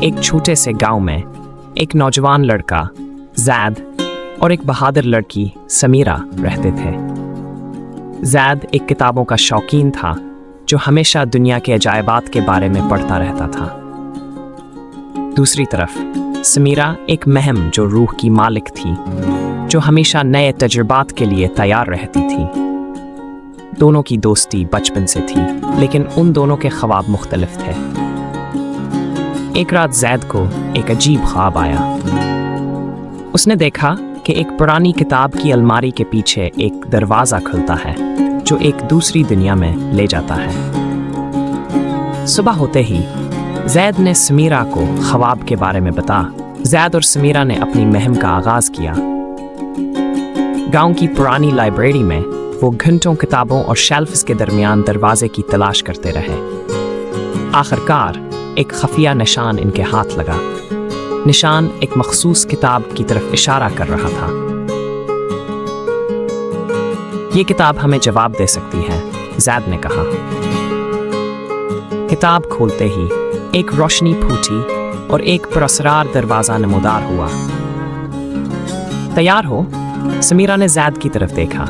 एक छोटे से गांव में एक नौजवान लड़का जैद और एक बहादुर लड़की समीरा रहते थे। जैद एक किताबों का शौकीन था जो हमेशा दुनिया के अजायबात के बारे में पढ़ता रहता था। दूसरी तरफ समीरा एक महम जो रूह की मालिक थी, जो हमेशा नए तजुर्बात के लिए तैयार रहती थी। दोनों की दोस्ती बचपन से थी, लेकिन उन दोनों के ख्वाब मुख्तलिफ थे। एक रात जैद को एक अजीब ख्वाब आया। उसने देखा कि एक पुरानी किताब की अलमारी के पीछे एक दरवाज़ा खुलता है जो एक दूसरी दुनिया में ले जाता है। सुबह होते ही जैद ने समीरा को ख्वाब के बारे में बताया। जैद और समीरा ने अपनी मुहिम का आगाज़ किया। गांव की पुरानी लाइब्रेरी में वो घंटों किताबों और शेल्फ्स के दरमियान दरवाजे की तलाश करते रहे। आखिरकार एक खफिया निशान इनके हाथ लगा। निशान एक मखसूस किताब की तरफ इशारा कर रहा था। ये किताब हमें जवाब दे सकती है, जैद ने कहा। किताब खोलते ही एक रोशनी फूटी और एक पुरस्कार दरवाजा नमूदार हुआ। तैयार हो? समीरा ने जैद की तरफ देखा।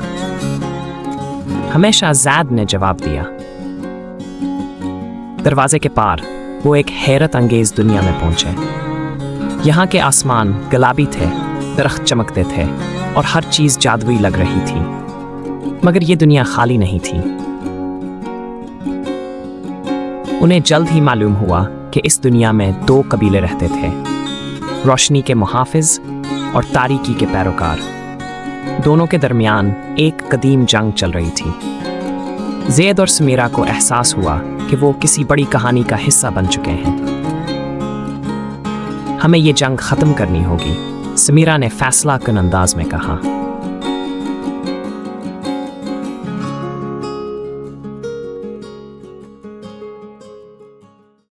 हमेशा जैद ने जवाब दिया। दरवाजे के पार वो एक हैरत अंगेज दुनिया में पहुंचे। यहाँ के आसमान गुलाबी थे, दरख्त चमकते थे और हर चीज जादुई लग रही थी। मगर ये दुनिया खाली नहीं थी। उन्हें जल्द ही मालूम हुआ कि इस दुनिया में दो कबीले रहते थे, रोशनी के मुहाफिज और तारीकी के पैरोकार। दोनों के दरमियान एक कदीम जंग चल रही थी। जैद और समीरा को एहसास हुआ कि वो किसी बड़ी कहानी का हिस्सा बन चुके हैं। हमें ये जंग खत्म करनी होगी, समीरा ने फैसला कुन अंदाज में कहा।